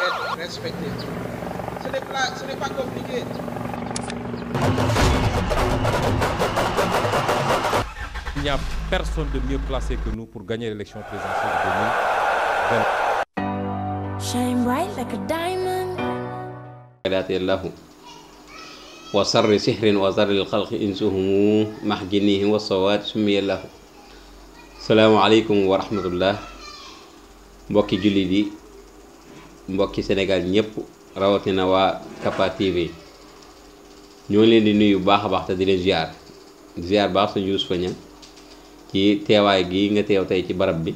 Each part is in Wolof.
être respecté. Ce n'est pas compliqué. Il n'y a personne de mieux placé que nous pour gagner l'élection présidentielle de 2020. Shine bright like a diamond. له وسر سحر وزر الخلق إنسهم محجنيه والصوات سمي له. السلام عليكم ورحمة الله. mbokki jullit yi mbokki Sénégal ñëpp rawatina waa Capa TV ñoo leen di nuyu bu baax a baax te di leen ziar baax suñu Youssoupha Niang ci teewaay gi nga teew tey ci barab bi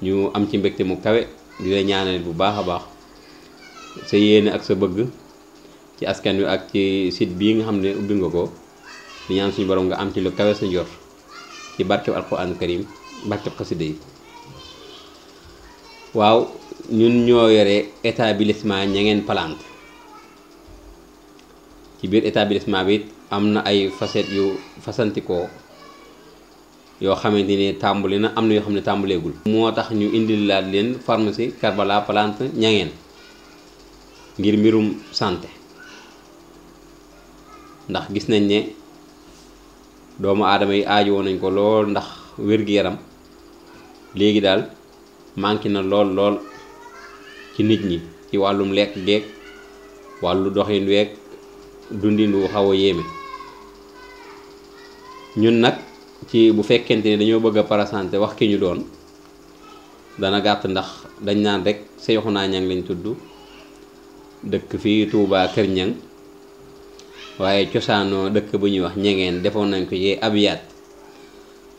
ñu am ci mbégte mu kawe di la ñaanal bu baax a baax sa yéene ak sa bëgg ci askan wi ak ci site bii nga xam ne ubbi nga ko di ñaan suñu borom nga am ci lu kawe sa njort ci barkeb alquran karim barkeb xasida yi. waaw ñun ñoo yore établissement Niangène Plante ci biir établissement bi am na ay facettes yu fasantikoo yoo xamante ni tàmbali na am na yoo xam ne tàmbaleegul. moo tax ñu indil laat leen pharmacie Karbala Plante Niangène ngir mbirum santé ndax gis nañ ne doomu aadama yi aajowoo nañ ko lool ndax wér-gi-yaram léegi daal manqué na lool ci nit ñi ci wàllum lekk geek wàllu doxin week dundin wu xaw a yéeme. ñun nag ci bu fekkente ne dañoo bëgg a parasanté wax ki ñu doon dana gàtt ndax dañ naan rek Cheikhouna Niang lañ tudd dëkk fii Touba Kër Niang waaye cosaanoo dëkk bu ñuy wax Niangène defoon nañ ko ci abiyaat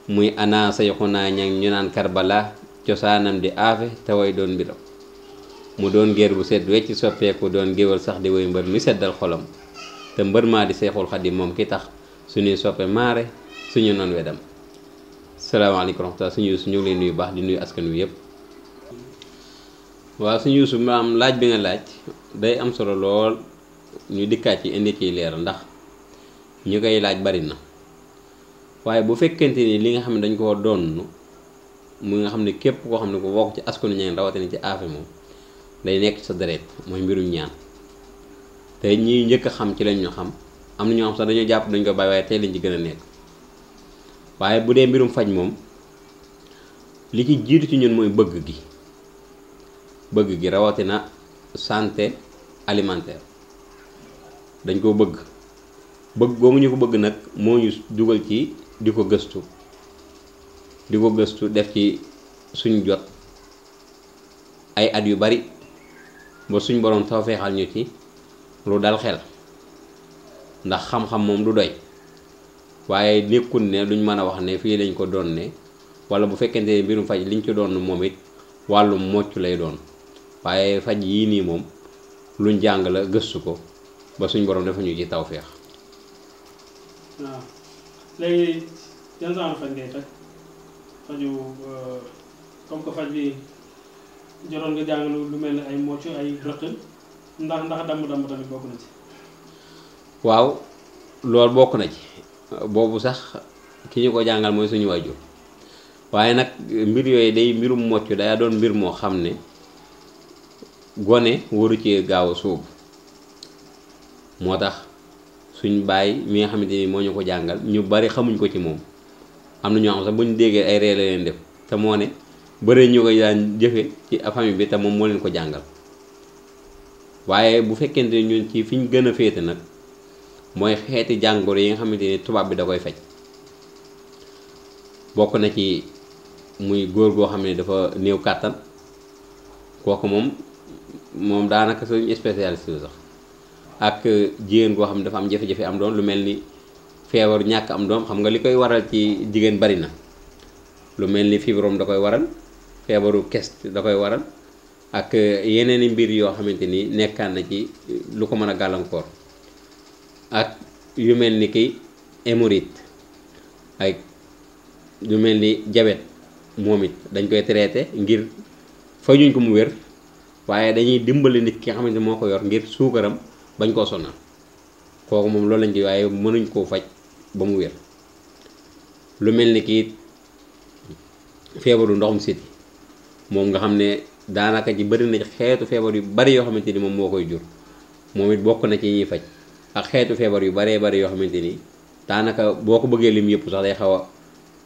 muy ana Cheikhouna Niang ñu naan Karbala cosaanam di aafe te way doon mbiram mu doon géer bu set wecc soppeeku doon géwal sax di woy mbër mi seddal xolam te mbër maa di Seexul Xadim moom ki tax suñuy soppe maare suñu non wedam. salaamaaleykum rahmatulah suñu Yuusu ñu ngi leen nuyu baax di nuyu askan wi yëpp. waaw suñu Yuusu maam laaj bi nga laaj day am solo lool ñu dikkaat ci indi ciy leer ndax ñu koy laaj bari na waaye bu fekkente ni li nga xam ne dañ koo doon mu nga xam ne képp koo xam ne ko bokk ci askanu Niang rawatina ci aafe moom day nekk ci sa deret mooy mbirum ñaan te ñi njëkk a xam ci lañ ñu xam am na ñoo xam sax dañoo jàpp dañ ko bàyyi waaye tey lañ ci gën a nekk waaye bu dee mbirum faj moom li ci jiitu ci ñun mooy bëgg gi rawatina santé alimentaire dañ koo bëgg googu ñu ko bëgg nag moo ñu dugal ci di ko gëstu def ci suñ jot ay at yu bari ba suñ borom tawfeexal ñu ci lu dal xel ndax xam-xam moom du doy waaye nekkul ne luñ mën a wax ne fii lañ ko doon ne wala bu fekkente ne mbirum faj liñ ci doon moom it wàllum mocc lay doon waaye faj yii nii moom luñ jàng la gëstu ko ba suñ borom dafa ñu ci tawfeex. waaw léegi yan genre faj ngay faj faju comme que faj bi jotoon nga jàng lu mel ne ay mocc ay rëq ndax damm tamit bokk na ci. waaw loolu bokk na ci boobu sax ki ñu ko jàngal mooy suñu waajur waaye nag mbir yooyu day mbirum mocc day doon mbir moo xam ne gone waru ci gaaw a sóobu moo tax suñ baay mi nga xamante ni moo ñu ko jàngal ñu bari xamuñ ko ci moom am na ñoo xam sax bu ñu déggee ay ree la leen def te moo ne bëri ñu ko daan jëfe ci famille bi te moom moo leen ko jàngal waaye bu fekkente ne ñun ci fi ñu gën a féete nag mooy xeeti jàngoro yi nga xamante ni tubaab bi da koy faj bokk na ci muy góor goo xam ne dafa néew kàttan kooku moom daanaka suñu spécialiste sax ak jigéen goo xam ne dafa am jafe-jafe am doom lu mel ni feebaru ñàkk am doom xam nga li koy waral ci jigéen bari na lu mel ni fibrome da koy waral feebaru kest da koy waral ak yeneen i mbir yoo xamante ni nekkaan na ci lu ko mën a gàllankoor ak yu mel ni ki hémorroïde ak yu mel ni diabète moom it dañ koy traité ngir fajuñ ko mu wér waaye dañuy dimbali nit ki nga xamante moo ko yor ngir suukaram bañ koo sonal kooku moom loolu lañ ci waaye mënuñ koo faj ba mu wér lu mel ni kii feebaru ndoxum siti moom nga xam ne daanaka ji bëri na ci xeetu feebar yu bari yoo xamante ni moom moo koy jur moom it bokk na ci ñuy faj ak xeetu feebar yu baree bari yoo xamante ni daanaka boo ko bëggee lim yëpp sax day xaw a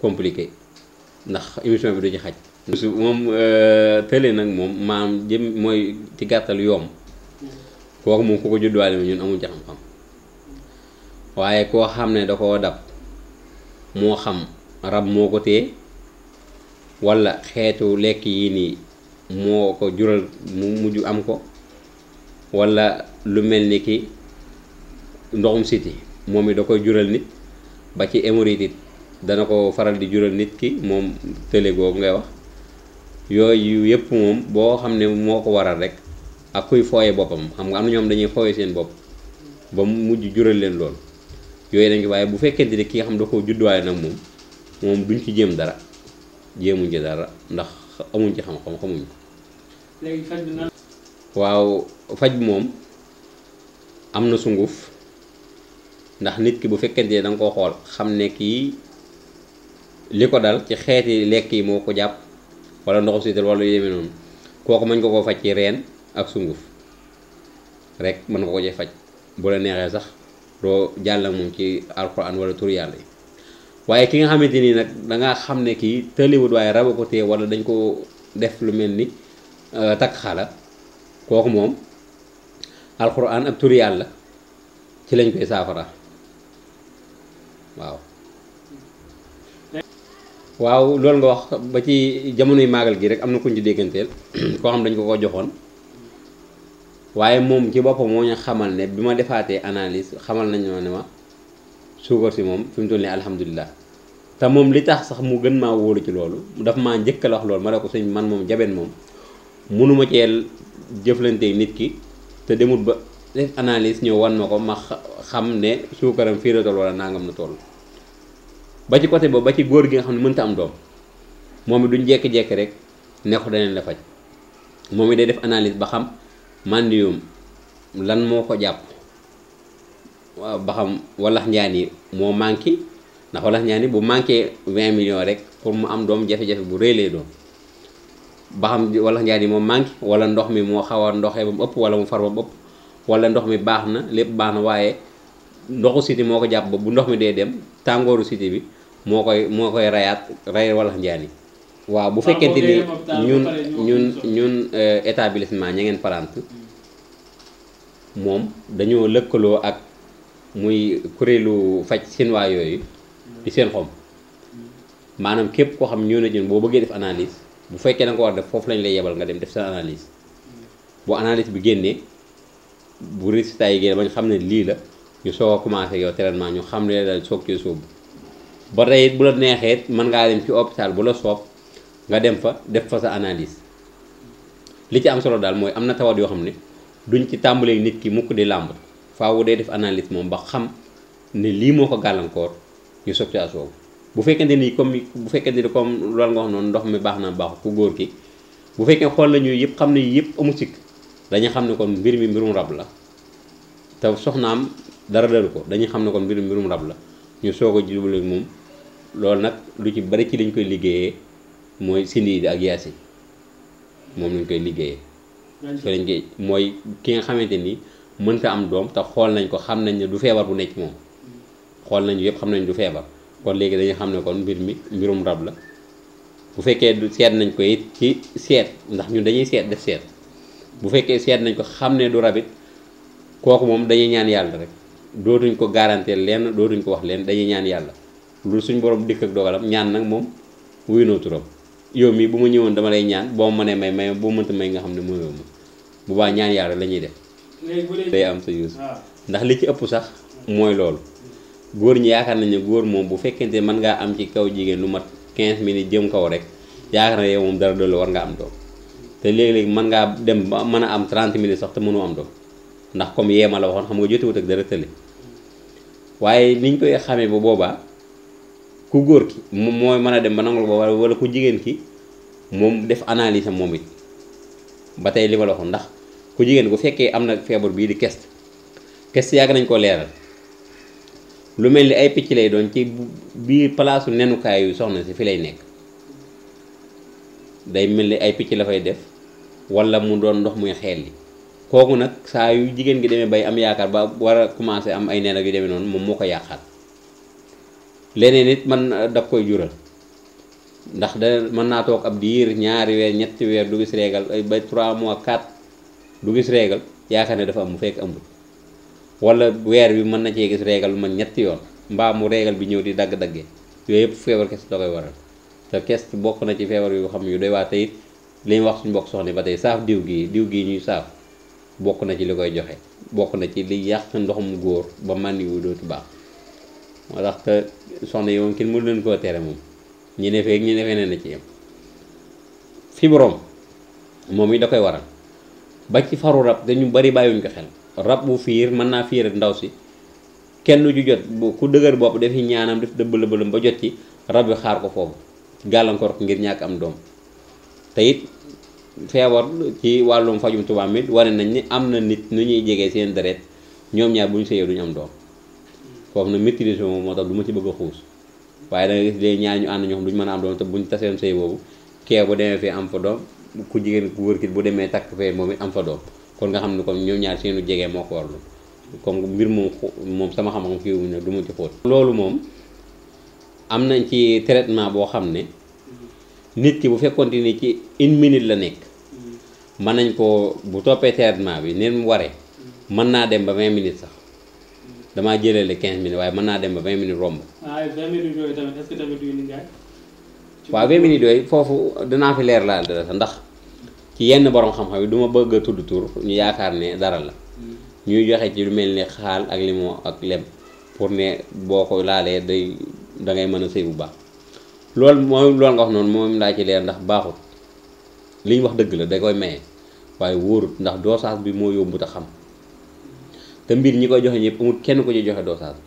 compliqué ndax émission bi du ci xaj. moom tële nag moom maam jëm mooy ci gàttal yoom kooku moom ku ko judduwaale ñun amuñ ci xam-xam waaye koo xam ne da koo dab moo xam rab moo ko téye walla xeetu lekk yi nii moo ko jural mu mujj am ko walla lu mel ni ki ndoxum siti moom it da koy jural nit ba ci hémorroïde dana ko faral di jural nit ki moom tële googu ngay wax yooyu yëpp moom boo xam ne moo ko waral rek ak kuy fooye boppam xam nga am na ñoom dañuy fooye seen bopp ba mu mujj jural leen lool yooyu dañ ko waaye bu fekkente ni ki nga xam da koo judduwaay nag moom duñ ci jéem dara jéemuñ ci dara ndax amuñ ci xam-xam xamuñ ko. léegi faj bi nan. waaw faj bi moom am na sunguf ndax nit ki bu fekkente ne da nga koo xool xam ne kii li ko dal ci xeeti lekk yi moo ko jàpp wala ndoxu sital wala yu demee noonu kooku mën nga koo faj ci reen ak sunguf rek mën nga ko ci faj bu la neexee sax doo jàll moom ci alxuraan wala tur yàlla yi waaye ki nga xamante ni nag dangaa xam ne kii tëliwut waaye raba ko tee wala dañ ko def lu mel ni takk xala kooku moom alxuraan ak tur yàlla ci lañ koy saafara waaw loolu nga wax ba ci jamonoy maagal gi rek am na kuñ ci dégganteel koo xam dañ ko ko joxoon waaye moom ci boppam moo ñu xamal ne bi ma defaatee analyse xamal nañu ne ma suukar si moom fi mu toll nii alhamdulilah te moom li tax sax mu gën maa wóolu ci loolu dafa maa njëkk la wax loolu ma ne ko sëñ man moom jabet moom mënuma cee jëflante nit ki te demut ba def analyse ñëw wan ma ko ma xam ne suukaram fii la toll wala nangam na toll ba ci côté boobu ba ci góor gi nga xam ne mënta am doom moom it duñ jekki-jekki rek ne ko daneen la faj moom it day def analyse ba xam màndiyum lan moo ko jàpp waaw ba xam walax njaan yi moo manqué ndax walax njaan yi bu manqué 20 millions rek pour mu am doom jafe-jafe bu rëy lay doon ba xam walax njaan yi moo manqué wala ndox mi moo xaw a ndoxee ba mu ëpp wala mu far ba mu ëpp wala ndox mi baax na lépp baax na waaye ndoxu siti moo ko jàpp ba bu ndox mi dee dem tàngooru siti bi moo koy rayaat ray walax njaan yi waaw bu fekkente ni ñun établissement Niangène Parenté moom dañoo lëkkaloo ak muy kuréelu faj chinois yooyu di seen xom maanaam képp koo xam ñëw na ñun boo bëggee def analyse bu fekkee da nga ko war def foofu lañ lay yebal nga dem def sa analyse bu analyse bi génnee bu résultat yi génne ba ñu xam ne lii la ñu soog a commencé yow traitement ñu xam ne daal soog cee sóobu ba tey it bu la neexee mën ngaa dem ci hôpital bu la soob nga dem fa def fa sa analyse li ci am solo daal mooy am na tawat yoo xam ne duñ ci tàmbalee nit ki mukk di làmb faawu day def analyse moom ba xam ne lii moo ko gàllankoor ñu soog ci asoobu bu fekkente ni comme loolu nga wax noonu ndox mi baax na baaxu ku góor ki bu fekkee xool la ñuy yëpp xam ne yëpp amu sikk dañuy xam ne kon mbir mi mbirum rab la te soxnaam dara daru ko dañuy xam ne kon mbir mi mbirum rab la ñu soog a jublu moom loolu nag lu ci bari ci liñ koy liggéeyee mooy sindi ak yaasi moom lañ koy liggéeyee so lañ koy mooy ki nga xamante ni mënta am doom te xool nañ ko xam nañ ne du feebar bu nekk moom xool nañu yëpp xam nañ du feebar kon léegi dañuy xam ne kon mbir mi mbirum rab la bu fekkee du seet nañ ko it ci seet ndax ñun dañuy seet def seet bu fekkee seet nañ ko xam ne du rabit kooku moom dañuy ñaan yàlla rek dootuñ ko garantir lenn dootuñ ko wax leen dañuy ñaan yàlla lu suñ borom dikk ak dogalam ñaan nag moom wuy noo turam yow mii bu ma ñëwoon dama lay ñaan boo ma mënee may boo mënta may nga xam ne mooyoo ma bu baax ñaan yàlla la ñuy def day am sa yuus ndax li ci ëpp sax mooy loolu góor ñi yaakaar nañ ne góor moom bu fekkente mën ngaa am ci kaw jigéen lu mat 15 minutes jëm kaw rek yaakaar na yow moom dara doolu war nga am doom te léegi-léegi mën ngaa dem ba mën a am 30 minutes sax te mënoo am doom ndax comme yeema la waxoon xam nga jotewut ak dara tële waaye niñ koy xamee ba boobaa ku góor ki moom mooy mën a dem ba nangul ba wala ku jigéen ki moom def analyse am moom it ba tey li ma la waxoon ndax ku jigéen bu fekkee am na feebar bii di kest yàgg nañ ko leeral lu mel ni ay picc lay doon ci biir palaasu nenukaay yu soxna si fi lay nekk day mel ni ay picc la fay def wala mu doon ndox muy xeel li kooku nag saa yu jigéen gi demee bay am yaakaar ba war a commencé am ay neen ak yu demee noonu moom moo ko yàqaat leneen it man daf koy jural ndax da mën naa toog ab diir ñaari weer ñetti weer du gis réegal ba 3 mois 4 du gis réegal yaakaar ne dafa am mu fekk amul wala weer bi mën na cee gis réegal lu man ñetti yoon mbaa mu réegal bi ñëw di dagg-daggee yooyu yëpp feebar kes da koy waral te kes bokk na ci feebar yu xam yu doy waa tey li ñu wax suñu mbokk soxna ba tey saaf diw gii ñuy saaf bokk na ci li koy joxe bokk na ci li yàq ndoxum góor ba man yu dootu baax moo tax te soxna yi moom kenn mënu leen koo tere moom ñi ne feek ñi ne feneen na ci yem fibrome moom yi da koy waral ba ci faru rab dañu bari bàyyiwuñ ko xel rab bu fiir mën naa fiir ndaw si kenn ju jot ku dëgër bopp def ñaanam def dëbbalabalam ba jot ci rab bi xaar ko foofu gàllankoor ko ngir ñàkk am doom te it feebar ci wàllum fajum tubaab mi wane nañ ni am na nit nu ñuy jegee seen deret ñoom ñaar bu ñu sëyee duñu am doom foofu na maîtrise moom moo tax du ma ci bëgg a xuus waaye da nga gis léegi ñaar ñu ànd ñoo xam duñu mën a am doom te buñ taseen sëy boobu kee bu demee fee am fa doom ku jigéen ku wër kit bu demee takk fee moom it am fa doom kon nga xam ne comme ñoom ñaar seenu jegee moo ko warlu comme mbir moom sama xam-xam kii wu ne du ma ci xóot loolu moom am nañ ci traitement boo xam ne nit ki bu fekkoonte ni ci 1 minute la nekk mën nañ ko bu toppee traitement bi neen mu waree mën naa dem ba 20 minutes sax damaa jëlale 15 minutes waaye mën naa dem ba 20 minutes romb. ah 20 minutes yooyu tamit est-ce que tamit du indi ngaay. waaw 20 minutes yooyu foofu dinaa fi leer laal dara sax ndax ci yenn borom xam-xam yi du ma bëgg a tudd tur ñu yaakaar ne dara la ñuy joxe ci lu mel ni xaal ak limon ak lem pour ne boo ko laalee da ngay mën a sëy bu baax loolu nga wax noonu moom laa ci leer ndax baaxut li ñu wax dëgg la da koy maye waaye wóorut ndax dosage bi moo yóbbu te xam te mbir ñi koy joxe ñëpp amul kenn ko ci joxe dosage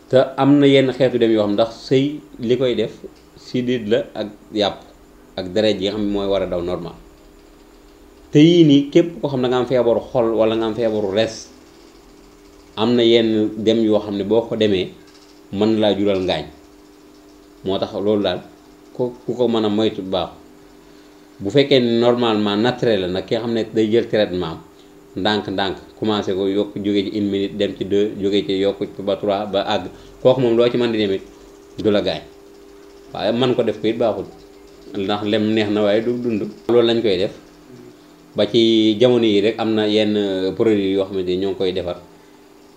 te am na yenn xeetu dem yoo xam ndax sëy li koy def sidit la ak yàpp ak deret yi nga xam ne mooy war a daw normal te yii nii képp koo xam ne nga am feebaru xol wala nga am feebaru res am na yenn dem yoo xam ne boo ko demee mën laa jural ngaañ moo tax loolu daal ku ko mën a moytu baaxu bu fekkee ne normalement naturel la nag ki nga xam ne day jël traitement ndànk-ndànk commencé ko yokk jóge ci 1 minute dem ci 2 jóge ci yokk ba 3 ba àgg kooku moom loo ci mën di demit du la gaañ waaye man ko def ko it baaxul ndax lem neex na waaye du dund loolu lañ koy def ba ci jamono yi rek am na yenn produit yoo xamante ni ñoo ngi koy defar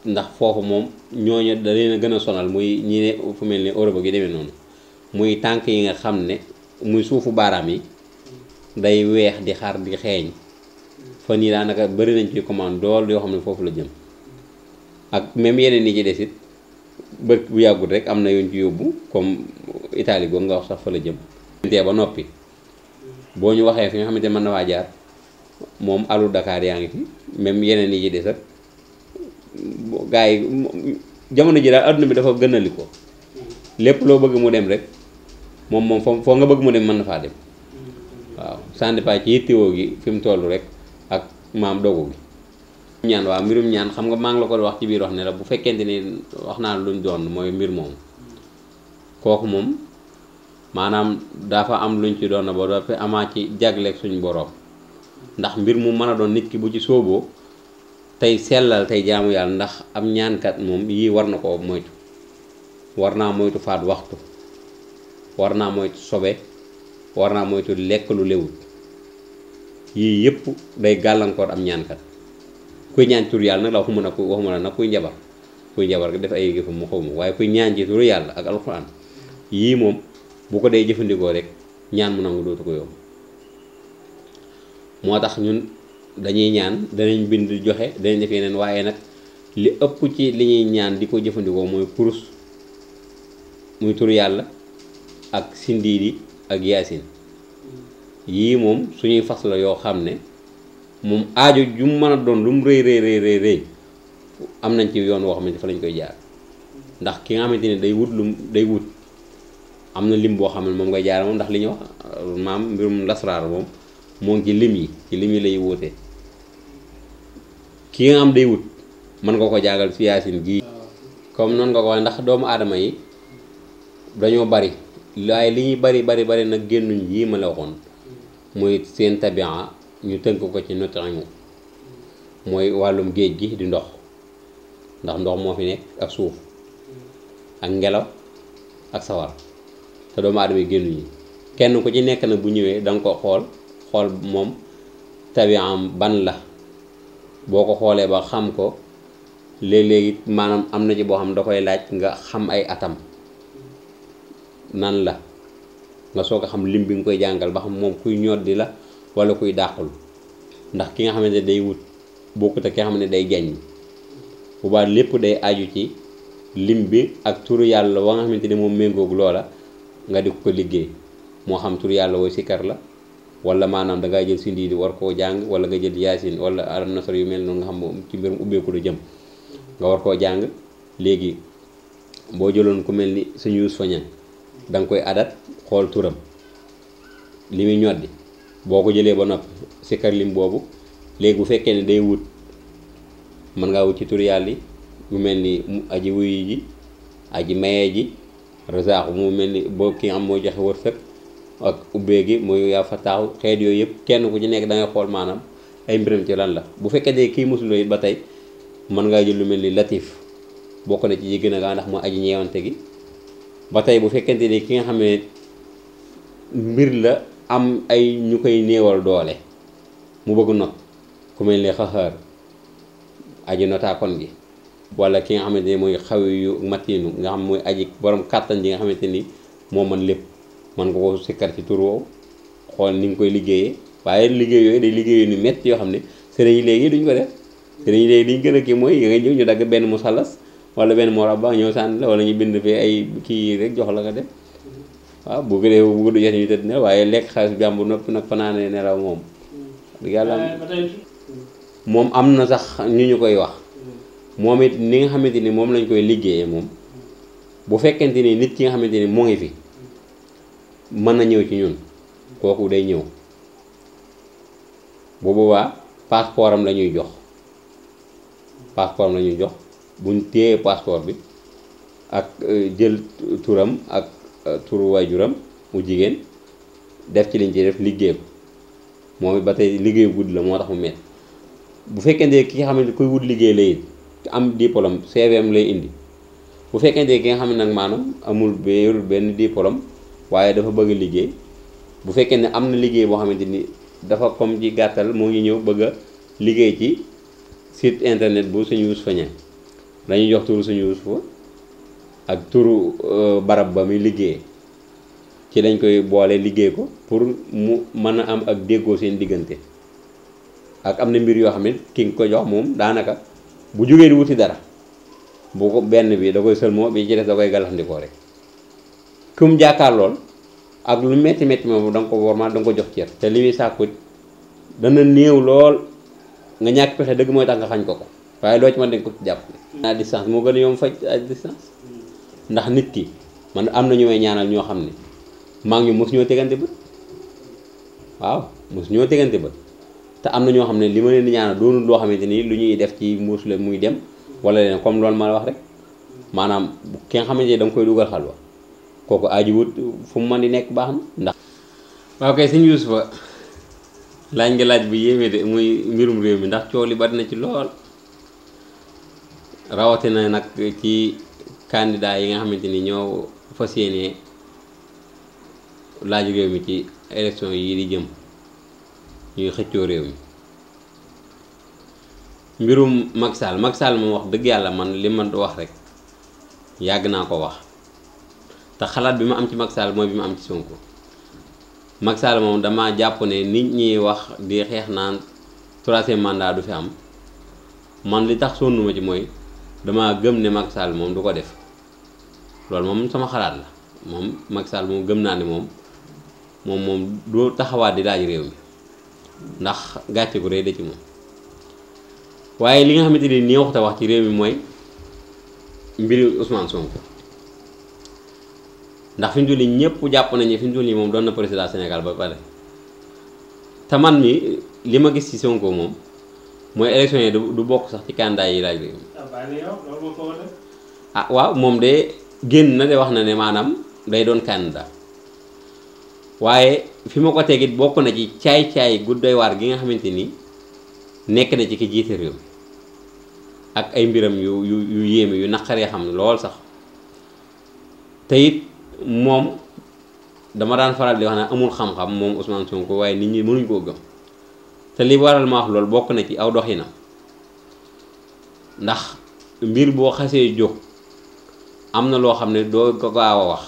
ndax foofu moom ñooñu da leen a gën a sonal muy ñi ne fu mel ni Europe gi demee noonu muy tànk yi nga xam ne muy suufu baaraam yi day weex di xar di xeeñ fan yii daanaka bëri nañ ci commande dool yoo xam ne foofu la jëm ak même yeneen yi ci des it bët bu yàggut rek am na yoon ci yóbbu comme Italie googu nga wax sax fa la jëm tee ba noppi boo ñu waxee fi nga xamante mën na waa jaar moom alu Dakar yaa ngi fi même yeneen yi ci des ak gars yi jamono ji daal adduna bi dafa gënali ko lépp loo bëgg mu dem rek moom foo nga bëgg mu dem mën na faa dem waaw ça dépend ci yittewoo gi fi mu toll rek ak maam dogu gi ñaan waaw mbirum ñaan xam nga maa ngi la ko wax ci biir wax ne la bu fekkente ni wax naa luñ doon mooy mbir moomu kooku moom maanaam dafa am luñ ci doon na ba dafa amaa ci jagleeg suñ boroom ndax mbir mu mën a doon nit ki bu ci sóoboo tey sellal tey jaamu yàlla ndax am ñaankat moom yii war na ko moytu war naa moytu faat waxtu war naa moytu sobe war naa moytu lekk lu lewut yii yëpp day gàllankoor am ñaankat kuy ñaan tur yàlla nag la waxuma la nag kuy njabar def ay yëfu mu xaw ma waaye kuy ñaan ci turu yàlla ak alxuraan yii moom bu ko dee jëfandikoo rek ñaan mu nangu dootu ko yomb moo tax ñun dañuy ñaan danañ bind joxe danañ def yeneen waaye nag li ëpp ci li ñuy ñaan di ko jëfandikoo mooy kurus muy tur yàlla ak sindiidi ak yaasin yii moom suñuy fas la yoo xam ne moom aajo ju mu mën a doon lu mu rëy am nañ ci yoon woo xam ne fa lañ koy jaar ndax ki nga xamante ne day wut am na lim boo xam ne moom ngay jaar moom ndax li ñuy wax maam mbirum lasraar moom moo ngi ci lim yi lay wóotee ki nga am day wut mën nga ko jaagal ci yaasin gii comme noonu nga ko wax ndax doomu aadama yi dañoo bari waaye li ñuy bari nag génnuñ yii ma la waxoon muy seen tabia ñu tënk ko ci nut'imu mooy wàllum géej gi di ndox ndax ndox moo fi nekk ak suuf ak ngelaw ak sawar te doomu aadama yi génnuñu kenn ku ci nekk nag bu ñëwee da nga ko xool moom tabiam ban la boo ko xoolee ba xam ko léeg-léegi maanaam am na ci boo xam da koy laaj nga xam ay atam nan la nga soog a xam lim bi nga koy jàngal ba xam moom kuy ñoddi la wala kuy dàqul ndax ki nga xamante ne day wut bokkut ak ki nga xam ne day jañ bu baax lépp day aju ci lim bi ak turu yàlla wa nga xamante ne moom méngoog loola nga di ko liggéey moo xam turu yàlla woo sikkar la wala maanaam da ngay jël si ndiidi war koo jàng wala nga jël yaasin wala alam nasar yu mel noonu nga xam moom ci mbirum ubbeeku la jëm nga war koo jàng léegi boo jëloon ku mel ni suñu yuus fañan da nga koy adat xool turam li muy ñoddi boo ko jëlee ba noppi sikkar lim boobu léegi bu fekkee ne day wut mën ngaa wut ci turu yàlla yi mu mel ni aji wuyu ji aji mayee ji razaaxu mu mel ni boo ki nga xam moo joxe wërsëg ak ubbee gi mooy yaa fa taaw xeet yooyu yëpp kenn ku ci nekk da ngay xool maanaam ay mbiram ci lan la bu fekkee ne kii musuloo it ba tey mën ngaa jël lu mel ni latif bokk na ci yi gën a gaa ndax mooy aji ñeewante gi ba tey bu fekkente ni ki nga xam ne mbir la am ay ñu koy néewal doole mu bëgg not ku mel ni xaxaar aji notaakon gi wala ki nga xamante ni mooy xawi yu matinu nga xam mooy aji borom kàttan ji nga xamante ni moo mën lépp mën nga ko sikkar ci tur woowu xool ni nga koy liggéeyee waaye liggéey yooyu day liggéey ni métti yoo xam ne sëriñ yi léegi duñ ko def sëriñ yi léegi liñ gën a kii mooy nga ñëw ñu dagg benn musallas wala benn morabba ñëw sànni la wala ñu bind fee ay kii rek jox la nga def waaw bu gënee bu gudd jot ñu tëdd ne waaye lekk xaalis jàmbur noppi nag fanaane nelaw moom yàlla moom am na sax ñu koy wax moom it ni nga xamante ni moom lañ koy liggéeyee moom bu fekkente ni nit ki nga xamante ni mu ngi fi mën na ñëw ci ñun kooku day ñëw bu boobaa passeport am la ñuy jox buñ téyee passeport bi ak jël turam ak turu waajuram mu jigéen def ci liñ ci def liggéey ko moom it ba tey liggéey guddi la moo tax mu met bu fekkente ki nga xamante kuy wut liggéey lay am diplôme CVM lay indi bu fekkente ki nga xam ne nag maanaam amul benn diplôme waaye dafa bëgg liggéey bu fekkee ne am na liggéey boo xamante ni dafa comme ci gàttal moo ngi ñëw bëgg a liggéey ci site internet bu Sëñ Yuusufa Ñaŋ dañuy jox turu Sëñ Yuusufa ak turu barab ba muy liggéey ci dañ koy boole liggéey ko pour mu mën a am ak déggoo seen diggante ak am na mbir yoo xam ne ki nga ko jox moom daanaka bu jógee di wuti dara bu ko benn bi da koy sëlmoo bi ci des da koy galaxndikoo rek kum jàkkaar lool ak lu metti moom da nga ko wormaal da nga ko jox cër te li muy sàkku dana néew lool nga ñàkk pexe dëgg mooy tax nga xañ ko waaye loo ci mën dañ ko ci jàpp à distance moo gën a yomb faj à distance ndax nit ki man am na ñu may ñaanal ñoo xam ne maa ngi ñu mos ñoo tegante bët waaw mos ñoo tegante bët te am na ñoo xam ne li ma leen di ñaanal doonul loo xamante ni lu ñuy def ci mbuus la muy dem wala leen comme loolu ma la wax rek maanaam ki nga xamante ni da nga koy dugal xalwa kooku aji wut fu mu mën di nekk baax na ndax waaw kay Sëñ Yuusufa laaj nga laaj bu yéeme de muy mbirum réew mi ndax coow li bari na ci lool rawatina nag ci candidat yi nga xamante ni ñoo fas yéene laaj réew mi ci élection yi di jëm ñuy xëccoo réew mi mbirum Macky Sall moom wax dëgg yàlla man li ma wax rek yàgg naa ko wax te xalaat bi ma am ci Macky Sall mooy bi ma am ci Sonko Macky Sall moom dama jàpp ne nit ñi wax di xeex naan troisième mandat du fi am man li tax sonnuma ci mooy dama gëm ne Macky Sall moom du ko def loolu moom sama xalaat la moom Macky Sall moom gëm naa ne moom du taxawaat di laaj réew mi ndax gàcce gu rëy da ci moom waaye li nga xamante ni nii waxta wax ci réew mi mooy mbiri Ousmane Sonko ndax fi mu toll nii ñëpp jàpp nañu fi mu toll nii moom doon na président Sénégal ba pare te man mi li ma gis ci Sonko moom mooy élection yi du bokk sax ci candidat yi laaj réew mi ah waaw moom de génn na de wax na ne maanaam day doon candidat waaye fi ma ko tegit bokk na ci caay-caay gu doy waar gi nga xamante ni nekk na ci ki jiite réew mi ak ay mbiram yu yéeme yu naqaree xam lool sax te it moom dama daan faral di wax ne amul xam-xam moom Ousmane Sonko waaye nit ñi mënuñ koo gëm te li waral ma wax loolu bokk na ci aw doxinam ndax mbir boo xasee jóg am na loo xam ne doo ko gaaw a wax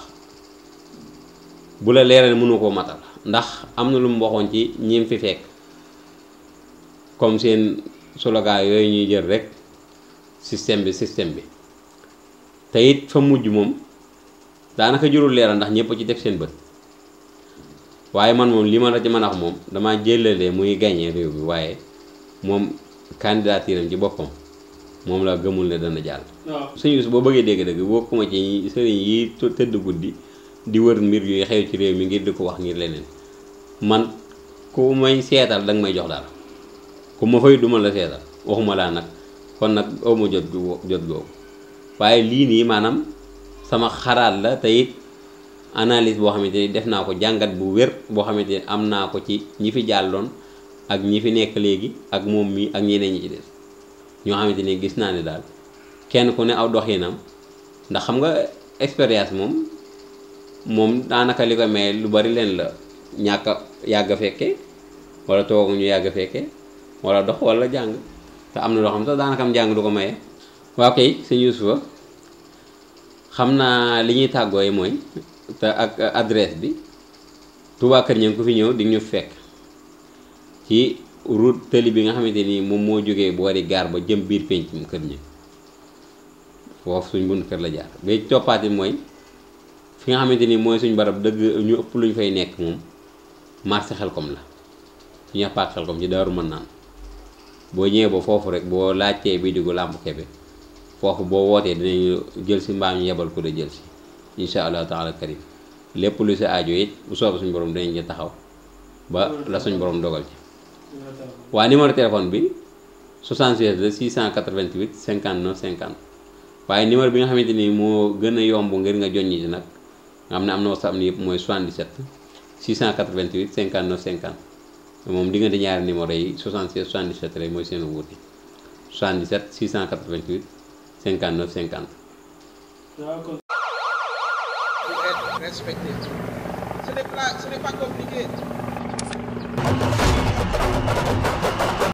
bu la leeral mënu koo matal ndax am na lu mu waxoon ci ñim fi fekk comme seen slogan yooyu ñuy jël rek système bi te it fa mujj moom daanaka jurul leeral ndax ñëpp ci def seen bët waaye man moom li ma la ci mën a wax moom dama jëlalee muy gagné réew mi waaye moom candidature am ci boppam moom la gëmul ne dana jàll. waaw suñu boo bëggee dégg-dëgg bokkuma ci sëriñ yi tëdd guddi di wër mbir yuy xew ci réew mi ngir di ko wax ngir leneen man ku may seetal danga may jox dara ku ma fay duma la seetal waxuma laa nag kon nag awma jot googu waaye lii nii maanaam sama xalaat la te it analyse boo xamante ni def naa ko jàngat bu wér boo xamante ni am naa ko ci ñi fi jàlloon ak ñi fi nekk léegi ak moom mi ak ñeneen ñi ci des ñoo xamante ni gis naa ne daal kenn ku ne aw doxinam ndax xam nga expérience moom daanaka li ko may lu bari leen la ñàkk a yàgg a fekke wala toog ñu yàgg a fekke wala dox wala jàng te am na loo xam sax daanaka am jàng du ko maye. waaw kay sëñ Youssoufa xam naa li ñuy tàggooy mooy te ak adresse bi Touba Kër Niang ku fi ñëw di ñu fekk ci route tëli bi nga xamante ni moom moo jógee boori gaar ba jëm biir penc mu Kër Niang foofu suñ bunt kër la jaar ba toppaati mooy fi nga xamante ni mooy suñ barab dëgg ñu ëpp luñ fay nekk moom marché Xelkom la su ñuy paak Xelkom ci Daaru Manaan boo ñëwee ba foofu rek boo laajtee bi diggu làmp kebe foofu boo wootee dinañu jël si mbaam ñu yebal ko de jël si incha allah taala karim lépp lu si aajo it bu soobee suñu borom dinañ ci taxaw ba la suñu borom dogal ci waa numéro téléphone bi 76 la 688 59 50 waaye numéro bi nga xamante ni moo gën a yomb ngir nga joññi ci nag nga xam ne am na WhatsApp ni yëpp mooy 77 688 59 50 moom diggante ñaari numéro yi 76 77 rek mooy seen wuute 77 688 59 50. waaw kon. Pour être respecté. Ce n'est pas compliqué.